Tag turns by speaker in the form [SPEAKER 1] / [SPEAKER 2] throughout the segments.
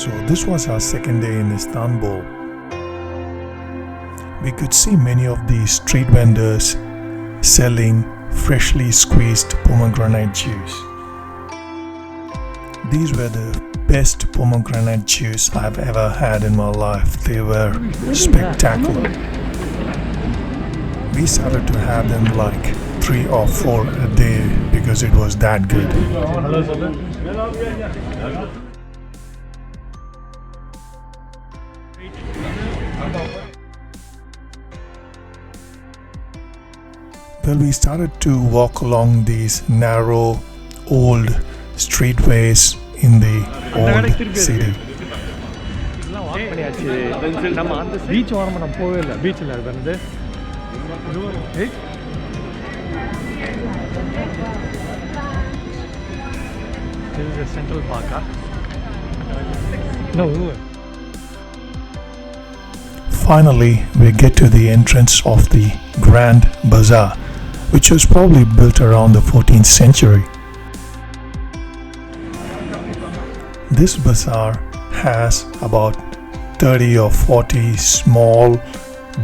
[SPEAKER 1] So this was our second day in Istanbul. We could see many of these street vendors selling freshly squeezed pomegranate juice. These were the best pomegranate juice I've ever had in my life. They were spectacular. We started to have them like 3 or 4 a day because it was that good. Well, we started to walk along these narrow, old streetways in the old city.
[SPEAKER 2] Beach ஓரமா நம்ம போவே இல்ல பீச்ல வந்து This is a central park. No.
[SPEAKER 1] Finally, we get to the entrance of the Grand Bazar, which was probably built around the 14th century. This bazaar has about 30 or 40 small,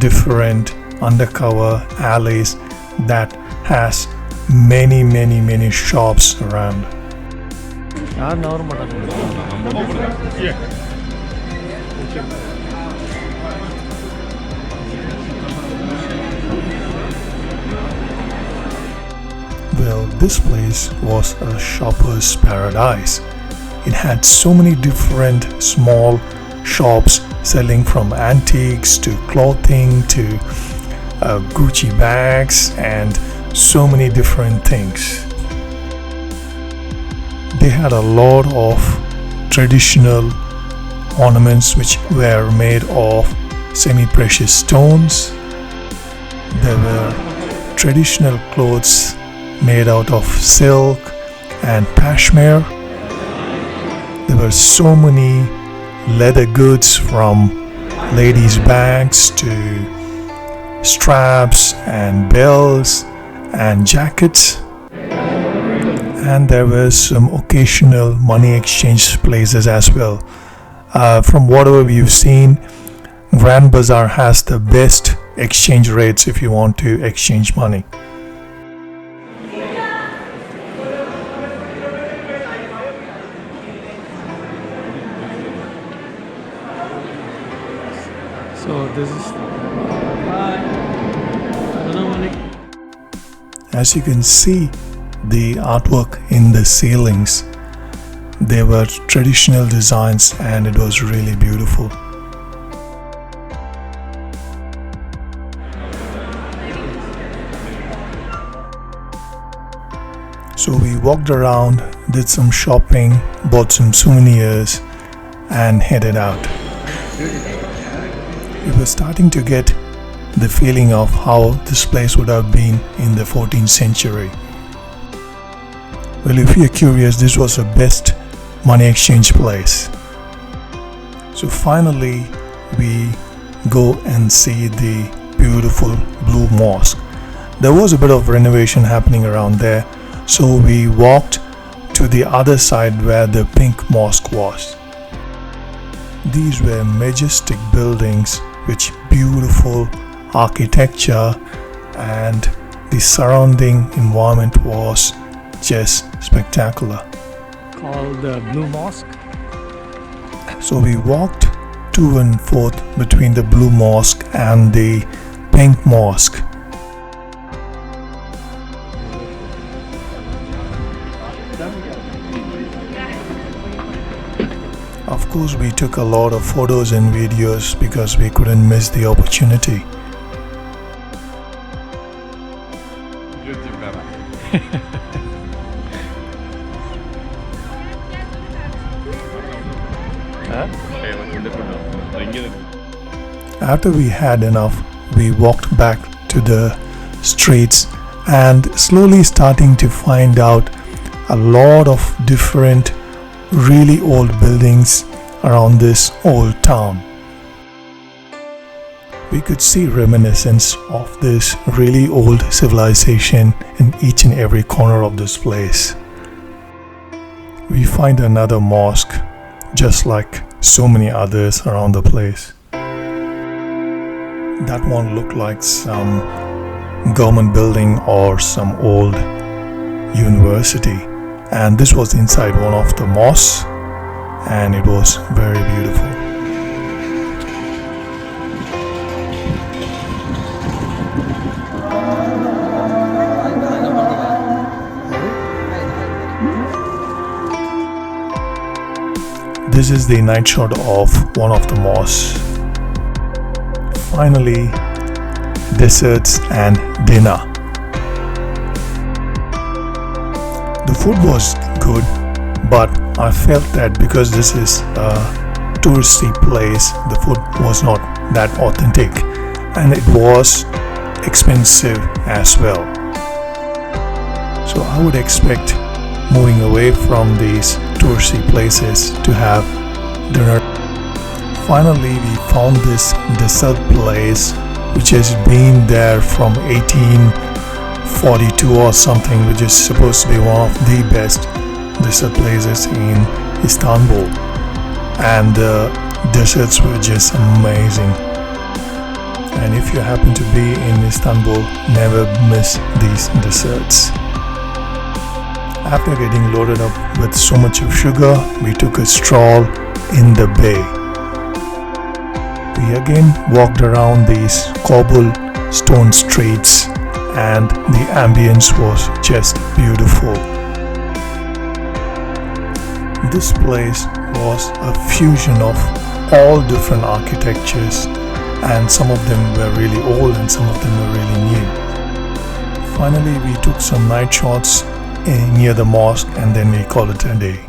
[SPEAKER 1] different undercover alleys that has many shops around. Well, this place was a shopper's paradise. It had so many different small shops selling from antiques to clothing to Gucci bags and so many different things. They had a lot of traditional ornaments which were made of semi-precious stones. There were traditional clothes made out of silk and pashmere. There were so many leather goods from ladies' bags to straps and belts and jackets. And there were some occasional money exchange places as well. From whatever we've seen, Grand Bazar has the best exchange rates if you want to exchange money.
[SPEAKER 2] So this is
[SPEAKER 1] As you can see, the artwork in the ceilings, they were traditional designs and it was really beautiful. So we walked around, did some shopping, bought some souvenirs and headed out. We were starting to get the feeling of how this place would have been in the 14th century. Well, if you're curious, this was the best money exchange place. So finally, we go and see the beautiful Blue Mosque. There was a bit of renovation happening around there, so we walked to the other side where the Pink Mosque was. These were majestic buildings with beautiful architecture, and the surrounding environment was just spectacular.
[SPEAKER 2] called the Blue Mosque.
[SPEAKER 1] So we walked to and forth between the Blue Mosque and the Pink Mosque. Of course, we took a lot of photos and videos because we couldn't miss the opportunity. After we had enough, we walked back to the streets and slowly starting to find out a lot of different really old buildings around this old town. We could see reminiscence of this really old civilization in each and every corner of this place. We find another mosque just like so many others around the place. That one looked like some government building or some old university, and this was inside one of the mosques, and it was very beautiful. This is the night shot of one of the mosques. Finally, desserts and dinner. The food was good, but I felt that because this is a touristy place, the food was not that authentic, and it was expensive as well. So I would expect moving away from these touristy places to have dinner. Finally, we found this dessert place which has been there from 1842 or something, which is supposed to be one of the best dessert places in Istanbul, and the desserts were just amazing. And if you happen to be in Istanbul, never miss these desserts. After getting loaded up with so much of sugar, we took a stroll in the bay. We again walked around these cobblestone streets, and the ambience was just beautiful. This place was a fusion of all different architectures, and some of them were really old and some of them were really new. Finally, we took some night shots near the mosque, and then we called it a day.